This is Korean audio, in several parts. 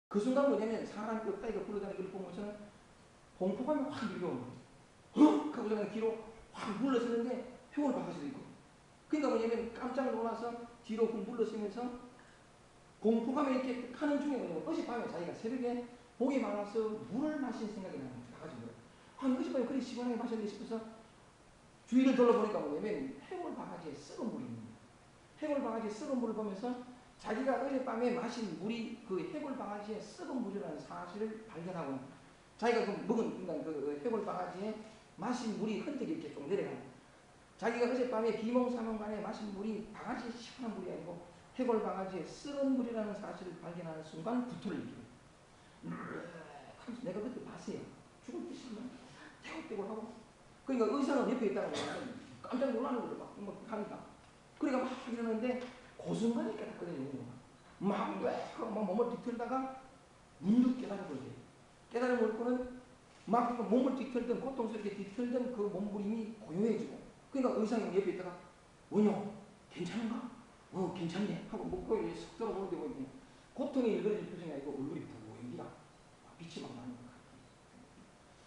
그 순간 뭐냐면 사람이 없다이가 굴러다니는 걸 보면서는 공포감이 확 밀려오는 거예요. 하고 저는 뒤로 확 물러서는데 해골 바가지도 있고. 그러니까 뭐냐면 깜짝 놀라서 뒤로 물러서면서 공포감이 이렇게 하는 중에 뭐냐면 어젯밤에 자기가 새벽에 목이 말라서 물을 마신 생각이 나는 거예요. 바가지 물을. 아니 어젯밤에 그리 시원하게 마셨네 싶어서 주위를 둘러보니까 뭐냐면 해골 바가지에 썩은 물이 있는 거예요. 해골 바가지에 썩은 물을 보면서 자기가 어젯밤에 마신 물이 그 해골 바가지에 썩은 물이라는 사실을 발견하고 자기가 그 먹은 그 해골 바가지에 마신 물이 흔적이 이렇게 좀 내려가는 거예요. 자기가 어젯밤에 비몽사몽간에 마신 물이 바가지에 시원한 물이 아니고 해골 바가지에 썩은 물이라는 사실을 발견하는 순간 구토를 일으킵니다. 내가 그때 봤어요. 죽을 듯이 떼굴떼굴하고. 그러니까 의사는 옆에 있다가 깜짝 놀라는 거죠. 막 하니까. 그러니까 막 이러는데 그 순간에 깨닫거든요. 막 몸을 뒤틀다가 문득 깨달아버려요. 깨달아버리고는 막 몸을 뒤틀던 고통스럽게 뒤틀던 그 몸부림이 고요해지고 그러니까 의상이 옆에 있다가 뭐냐 괜찮은가? 괜찮네 하고 목걸이 속 들어보는데 뭐 고통이 일그러질 표정이 아니고 얼굴이 부은기라 빛이 막 나는 거야.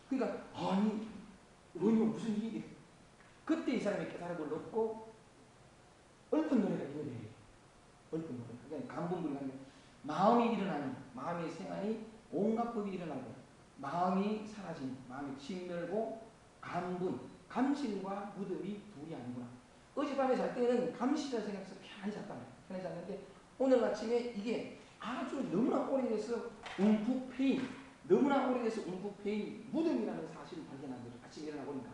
그러니까 아니 뭐냐 무슨 일이 그때 이 사람이 깨달음을 얻고 얽은 노래가 이 노래예요. 얽은 노래. 그러니까 감분불이라는 게 마음이 일어나니 마음의 생활이 온갖 법이 일어나고 마음이 사라지니 마음이 침멸고 감분 감실과 무덤이 둘이 아니구나. 어젯밤에 잘 때는 감실이라 생각해서 편안히 잤단 말이에요. 편안히 잤는데 오늘 아침에 이게 아주 너무나 오래돼서 움푹 패인 너무나 오래돼서 움푹 패인 무덤이라는 사실을 발견한 거죠. 아침에 일어나 보니까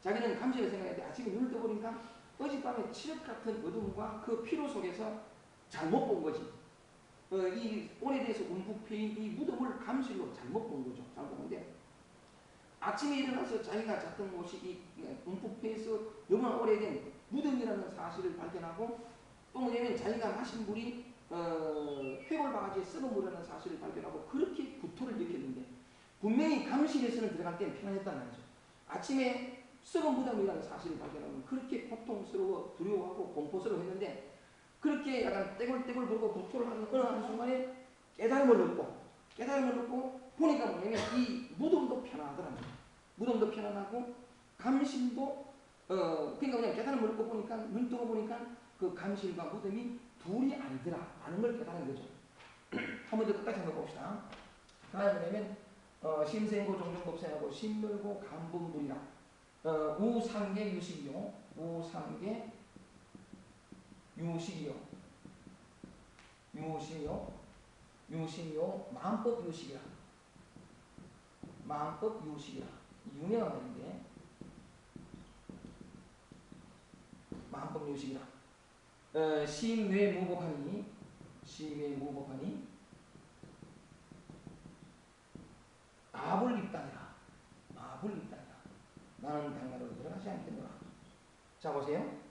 자기는 감실을 생각했는데 아침에 눈을 떠보니까 어젯밤에 칠흑 같은 어둠과 그 피로 속에서 잘못 본 거지. 이 오래돼서 움푹 패인 이 무덤을 감실로 잘못 본 거죠. 잘못 보는데 아침에 일어나서 자기가 잤던 곳이 이 움푹 패여서 너무나 오래된 무덤이라는 사실을 발견하고 또 뭐냐면 자기가 마신 물이 해골 바가지에 썩은 물이라는 사실을 발견하고 그렇게 구토를 일으켰는데 분명히 감실에서는 들어갈 때는 편안했단 말이죠. 아침에 썩은 무덤이라는 사실을 발견하면 그렇게 고통스러워 두려워하고 공포스러워 했는데 그렇게 약간 떼굴떼굴 부르고 구토를 하는 어느 한순간에 깨달음을 얻고 보니까 뭐냐면 이 무덤도 편안하더라고요. 무덤도 편안하고 감실도 그러니까 그냥 깨달음을 얻고 보니까 눈 뜨고 보니까 그 감실과 무덤이 둘이 아니더라 라는 걸 깨달은 거죠. 한 번 더 끝까지 한번 봅시다. 다음에 뭐냐면 심생고 종종법생하고 신멸고 감분불이라 우상계 유식이요. 우상계 유식이요. 마음법 유식이라. 마음법 유식이라. 유명한 말인데 마음법 유식이라. 심외무법하니 아불입단이라. 나는 당나라로 들어가지 않겠노라. 자 보세요.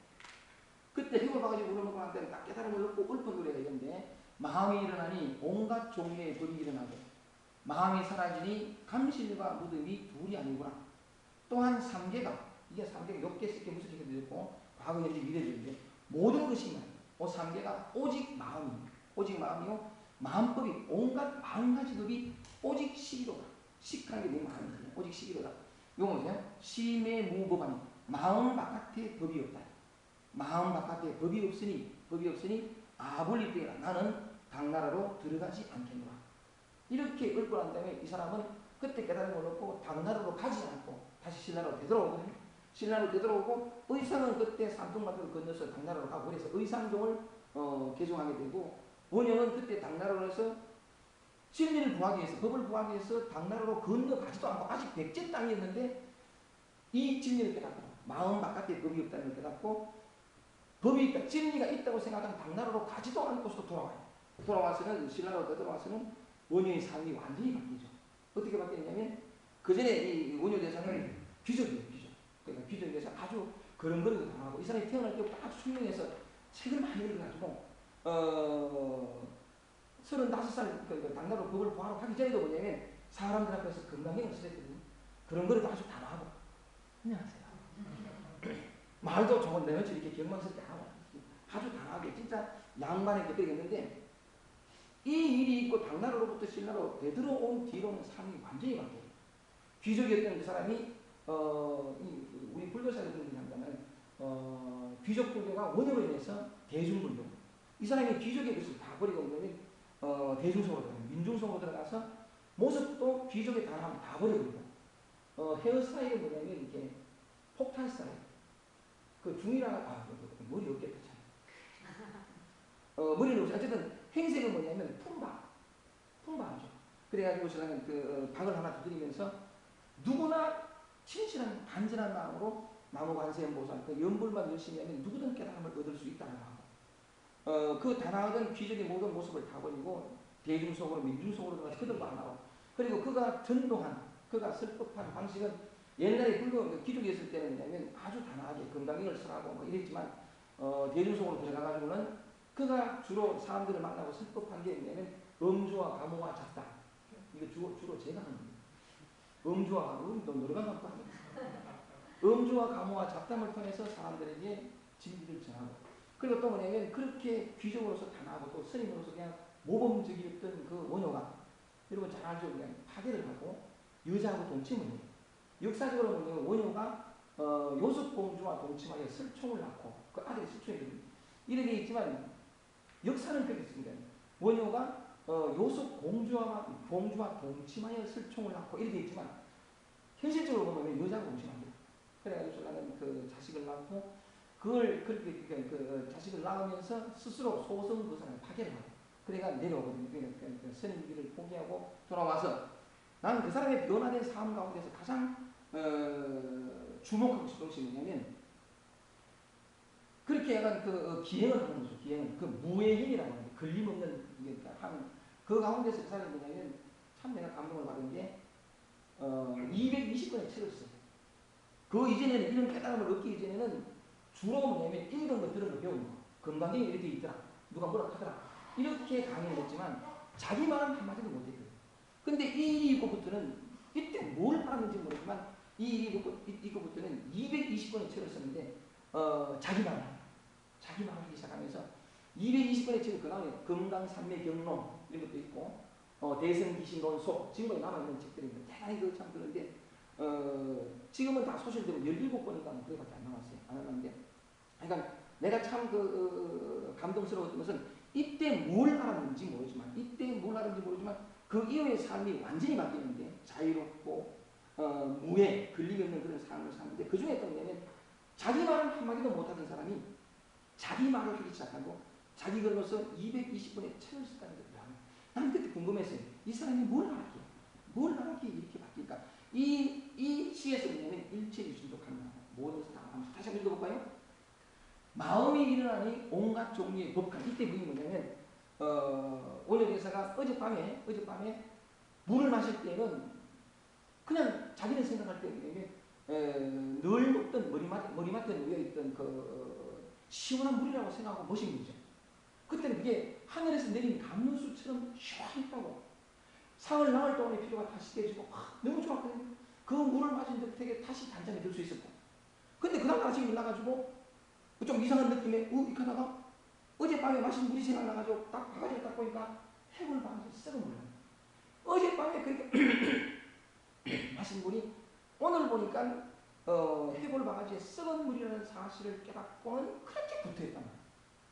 그때 해골 바가지 물어먹고 난 때는 딱 깨달음을 얻고 읊은 노래가 있는데 마음이 일어나니 온갖 종류의 법이 일어나고 마음이 사라지니 감실과 무덤이 둘이 아니구나. 또한 삼계가 이게 삼계가 욕계, 색계, 무색계 되었고 과거, 현재, 미래인데 모든 것이 삼계가 오직 마음이요. 마음법이 온갖 마음가지 법이 오직 시기로다. 식하는 게 내 마음이거든요. 오직 시기로다. 이거 뭐세요? 심의 무법하니 마음 바깥에 법이 없다. 마음 바깥에 법이 없으니 아불리때라 나는 당나라로 들어가지 않겠노라. 이렇게 읊고 난 다음에 이 사람은 그때 깨달음을 얻고 당나라로 가지 않고 다시 신라로 되돌아오거든요. 신라로 되돌아오고 의상은 그때 산둥마을을 건너서 당나라로 가고 그래서 의상종을 개종하게 되고 원영은 그때 당나라로 해서 진리를 구하기 위해서 법을 구하기 위해서 당나라로 건너가지도 않고 아직 백제 땅이었는데 이 진리를 깨닫고 마음 바깥에 법이 없다는 걸 깨닫고 법이 있다, 진리가 있다고 생각하는 당나라로 가지도 않고서 돌아와서는 신라로 되돌아와서는 원효의 삶이 완전히 바뀌죠. 어떻게 바뀌었냐면 그 전에 이 원효 대상은 귀족이에요. 그러니까 귀족에서 아주 그런거리도 당하고 이 사람이 태어날 때부터 아주 총명해서 책을 많이 읽어가지고 35살 그 당나라로 법을 구하러 가기 전에도 뭐냐면 사람들 앞에서 건강형을 쓰랬거든요. 그런 거리도 아주 단호하고 안녕하세요. 말도 저건 내놓지 이렇게 경망스럽게 하고 아주 단호하게 진짜 양반에게 그러겠는데 이 일이 있고 당나라로부터 신라로 되들어온 뒤로는 삶이 완전히 바뀌어요. 귀족이었던 그 사람이 우리 불교사를 한다면 귀족 불교가 원효로 인해서 대중불교. 이 사람이 귀족의 것을 다 버리고 오면 대중성으로 들어가요. 민중성으로 들어가서 모습도 귀족의 단함 다 버려버리고 헤어스타일은 뭐냐면 이렇게 폭탄 스타일. 그 중이라 머리 없겠다 참. 머리는 없이 어쨌든 행색은 뭐냐면 품바죠. 그래가지고 저는 그 방을 하나 두드리면서 누구나 진실한 간절한 마음으로 나무관세음보살 그 연불만 열심히 하면 누구든 깨달음을 얻을 수 있다고 하고 그 다나하던 귀족의 모든 모습을 다 버리고 대중 속으로 민중 속으로 들어가서 그들도 안 나와. 그리고 그가 전도한 그가 설법한 방식은 옛날에 불교 귀족이었을 때는 뭐냐면 아주 단아하게 건강을 설하고 뭐 이랬지만 대중 속으로 들어가가지고는 그가 주로 사람들을 만나고 설법한 게 뭐냐면 음주와 가무와 잡담. 이거 주로 제가 하는 겁니다. 음주와 가무, 노래방 갖고 하는 음주와 가무와 잡담을 통해서 사람들에게 진리를 전하고 그리고 또 뭐냐면 그렇게 귀족으로서 단하고 또 스님으로서 그냥 모범적이었던 그 원효가 여러분 잘 알죠? 그냥 파괴를 하고 여자하고 동침을 해요. 역사적으로 보면 원효가 요습공주와 동침하여 설총을 낳고 그 아들이 설총이 됩니다. 이렇게 있지만 역사는 그렇게 있습니다. 원효가 요습공주와 동침하여 설총을 낳고 이렇게 있지만 현실적으로 보면 여자가 동침합니다. 그래가지고 나는 그 자식을 낳고 그걸 그렇게 그 자식을 낳으면서 스스로 소성 그 사람을 파괴를 하고 그래가 내려오거든요. 그러니까 스님길을 포기하고 돌아와서 나는 그 사람의 변화된 삶 가운데서 가장 주목하고 싶은 것이 뭐냐면 그렇게 약간 그 기행을 하는 거죠. 기행을 그 무예행이라고 하는 게 걸림없는 하는 그 가운데서 그 사람이 뭐냐면 참 내가 감동을 받은 게 220권의 책을 써요. 그 이전에는 이런 깨달음을 얻기 이전에는 주로 뭐냐면 읽은 거 들은 거 배우는 거. 건강경에 이렇게 있더라. 누가 뭐라 하더라. 이렇게 강의를 했지만 자기 말은 한마디도 못했거든. 근데 이 이후부터는 이때 뭘 알았는지 모르지만 이 이후부터는 220권의 책을 썼는데 자기 말을 하기 시작하면서 220권의 책을 그 다음에 금강산매경론 이런 것도 있고 대승기신론소 지금까지 남아있는 책들입니다. 대단히 그 참 그런데 지금은 다 소실되고 17권인가 그래밖에 안 남았어요. 안 남았는데 그러니까 내가 참 감동스러웠던 것은 이때 뭘 알았는지 모르지만 그 이후의 삶이 완전히 바뀌는데 자유롭고 무해 걸림이 없는 그런 삶을 사는데 그 중에 또 뭐냐면 자기 말은 한마디도 못하던 사람이 자기 말을 하기 시작하고 자기 글로서 220권의 책을 썼다는 거예요. 나는 그때 궁금했어요. 이 사람이 뭘 알았기에 이렇게 바뀔까? 이 시에서 뭐냐면 일체유심독한다. 모든 것을 다 다시 한번 읽어볼까요? 마음이 일어나니 온갖 종류의 법관. 이때 그게 뭐냐면 원래 대사가 어젯밤에 물을 마실 때는 그냥 자기는 생각할 때 뭐냐면 늘 먹던 머리맡에 놓여있던 그 시원한 물이라고 생각하고 마신 거죠. 그때는 그게 하늘에서 내린 감문수처럼 시원했다고. 사흘 나흘 동안의 피로가 다시 깨지고 너무 좋았거든요. 그 물을 마신 듯하게 다시 단잠이 들 수 있었고. 근데 그다음 날 아침에 일어나가지고 좀 이상한 느낌에 이렇게 하다가 어젯밤에 마신 물이 생각나가지고 딱 바가지를 딱 보니까 해물 바가지 썩은 물이야. 어젯밤에 그렇게 마신 물이 오늘 보니까 해골 바가지에 썩은 물이라는 사실을 깨닫고는 그렇게 붙어있단 말이야.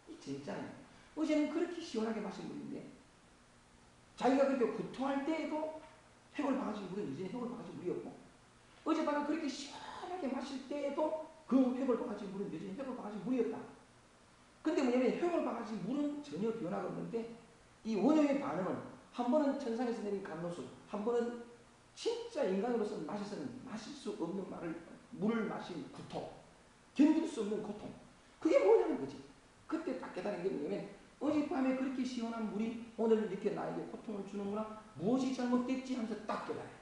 이 진짜네. 어제는 그렇게 시원하게 마신 물인데 자기가 그렇게 구토할 때에도 해골 바가지 물은 이제 해골 바가지 물이었고 어젯밤에 그렇게 시원하게 마실 때에도 그 해골 바가지 물은 여전히 해골 바가지 물이었다. 근데 뭐냐면 해골 바가지 물은 전혀 변화가 없는데 이 원효의 반응은 한 번은 천상에서 내린 감로수, 한 번은 진짜 인간으로서 마셔서는 마실 수 없는 물을 마신 구토, 견딜 수 없는 고통. 그게 뭐냐는 거지. 그때 딱 깨달은 게 뭐냐면 어젯밤에 그렇게 시원한 물이 오늘 이렇게 나에게 고통을 주는구나. 무엇이 잘못됐지 하면서 딱 깨달아요.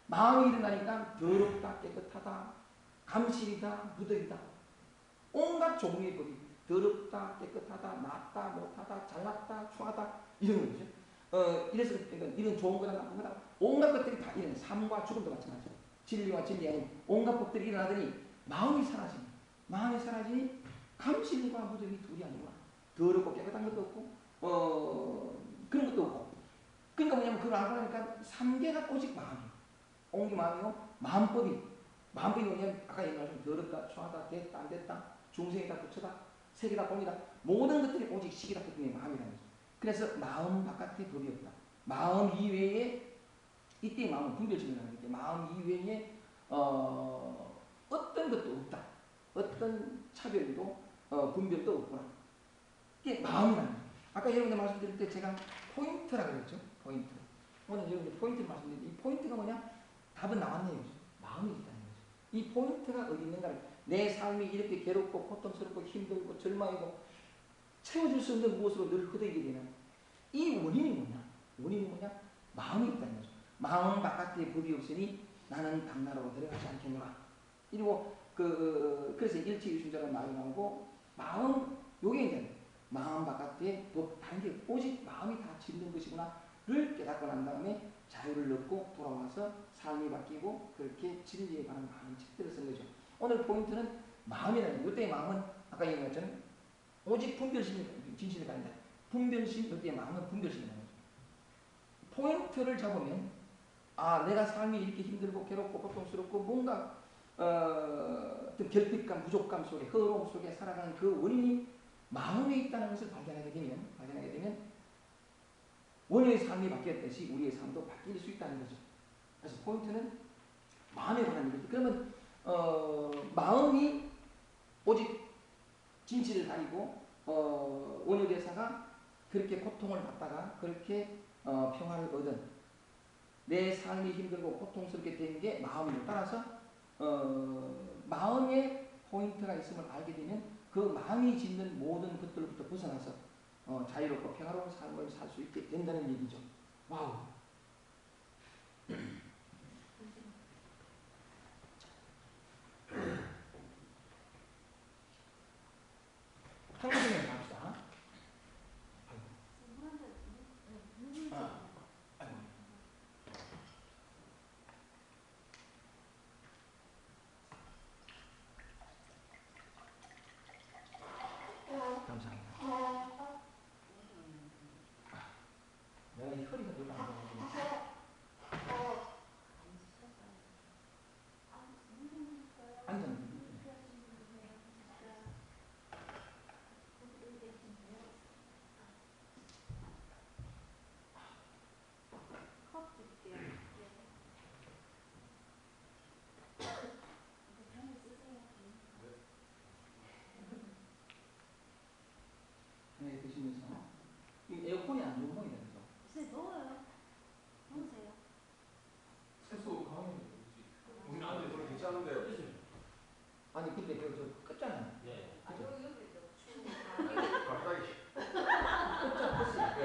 마음이 일어나니까 더럽다, 깨끗하다, 감실이다, 무덕이다. 온갖 종류의 법이 더럽다, 깨끗하다, 낫다, 못하다, 잘났다, 추하다 이런 거죠. 이래서 이런 좋은 거나 나쁜 거나 온갖 것들이 다 이런 삶과 죽음도 마찬가지죠. 진리와 진리 아닌 온갖 법들이 일어나더니 마음이 사라지니 감실과 무덕이 둘이 아니구나. 더럽고 깨끗한 것도 없고 그런 것도 없고. 그러니까 뭐냐면 그걸 알고 나니까 3계가 오직 마음이에요. 온기 마음이요. 마음법이 뭐냐면 아까 얘기한 더럽다, 추하다, 됐다, 안 됐다, 중생이다, 부처다, 색이다, 공이다, 모든 것들이 오직 식이다, 그게 마음이라는 거죠. 그래서 마음 바깥에 법이 없다. 마음 이외에 이때 마음은 분별심이라는 게 마음 이외에 어떤 것도 없다. 어떤 차별도 분별도 없구나. 이게 마음이라는 거예요. 아까 여러분들 말씀드릴 때 제가 포인트라고 그랬죠. 포인트. 오늘 여러분들 포인트를 말씀드렸는데 이 포인트가 뭐냐? 답은 나왔네요. 마음이 있다는 거죠. 이 포인트가 어디 있는가를 내 삶이 이렇게 괴롭고 고통스럽고 힘들고 절망이고 채워줄 수 없는 무엇으로 늘 흐르게 되는 이 원인이 뭐냐? 원인이 뭐냐? 마음이 있다는 거죠. 마음 바깥에 법이 없으니 나는 당나라로 들어가지 않겠노라. 그리고 그래서 일체유심자라는 말이 나오고 마음 요게 이제 마음 바깥에 법 다른 게 오직 마음이 다 짓는 것이구나를 깨닫고 난 다음에 자유를 얻고 돌아와서 삶이 바뀌고 그렇게 진리에 관한 많은 책들을 쓴 거죠. 오늘 포인트는 마음이라는 거예요. 이때의 마음은 아까 얘기한 것처럼 오직 분별심이 진실이 아니다. 분별심, 이때의 마음은 분별심이라는 거죠. 포인트를 잡으면 아 내가 삶이 이렇게 힘들고 괴롭고 고통스럽고 뭔가 어떤 결핍감, 부족감 속에 허로움 속에 살아가는 그 원인이 마음에 있다는 것을 발견하게 되면 원효의 삶이 바뀌었듯이 우리의 삶도 바뀔 수 있다는 거죠. 그래서 포인트는 마음에 관한 얘기죠. 그러면 마음이 오직 진실을 가리고 원효대사가 그렇게 고통을 받다가 그렇게 평화를 얻은 내 삶이 힘들고 고통스럽게 된 게 마음으로 따라서 마음에 포인트가 있음을 알게 되면 그 마음이 짓는 모든 것들로부터 벗어나서 자유롭고 평화로운 삶을 살 수 있게 된다는 얘기죠. 와우. 한 가지만 갑시다. 감사합니다. 내가 이 허리가 별로 안 좋아가지고. 앉아. 네, 드시면서 이 에어컨이 안 좋은 모양이다 그죠? 글쎄 더워요. 더우세요. 세수 강하게 우리는 안돼 저는 괜찮은데 아니 근데 저 끝잖아요. 예 아 여기 갑자기 끝자 예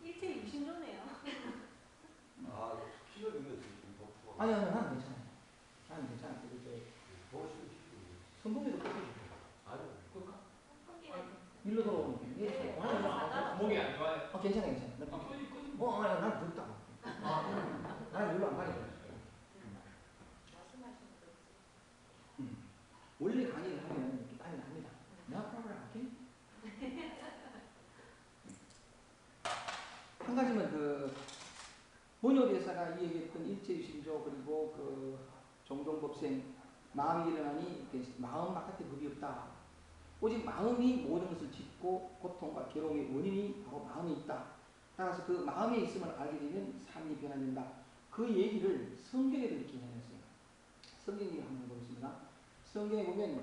일체 유심조네요. 아 키가 있는데 지금 더 아니 나는 괜찮아요. 나는 괜찮아요. 버릇이 선봉이도 꺾여주고 아니요 일로 돌아오는 게 목이 안 좋아요 괜찮아. 난 덥다고. 나는 일로 안 가니까. 원래 강의를 하면 이렇게 땀이 납니다. No problem, okay? 한 가지만 원효대사가 이 얘기했던 일체유심조 그리고 종종법생 마음이 일어나니 마음 바깥에 법이 없다. 오직 마음이 모든 것을 짓고 고통과 괴로움의 원인이 바로 마음에 있다. 따라서 그 마음에 있음을 알게 되면 삶이 변화된다. 그 얘기를 성경에도 이렇게 해놨어요. 성경 얘기 한번 해보겠습니다. 성경에 보면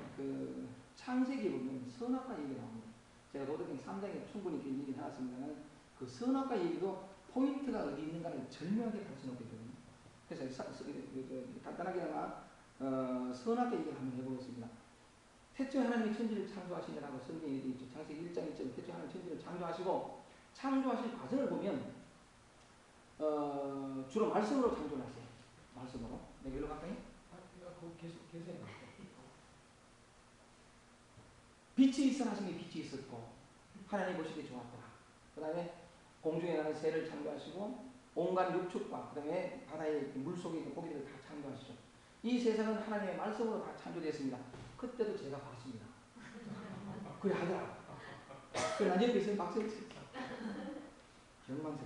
창세기에 보면 선악과 얘기가 나옵니다. 제가 로드킹 3장에 충분히 그 얘기를 해놨습니다만 그 선악과 얘기도 포인트가 어디 있는가를 절묘하게 밝혀놓거든요. 그래서 간단하게나마 선악과 얘기를 한번 해보겠습니다. 태초에 하나님이 천지를 창조하시느라고 성경에 되어 있죠. 창세기 1장 1절 태초에 하나님 천지를 창조하시고 창조하실 과정을 보면 주로 말씀으로 창조를 하세요. 말씀으로. 내가 일로 갈까요? 거기 계세요. 빛이 있어 하시니 빛이 있었고 하나님 보시기에 좋았더라. 그 다음에 공중에 나는 새를 창조하시고 온갖 육축과 그 다음에 바다의 물속에 있는 고기들을 다 창조하시죠. 이 세상은 하나님의 말씀으로 다 창조되었습니다. 그때도 제가 봤습니다. 그래 하더라고. 그난 옆에 있으면 박수를 쳤어. 정망성.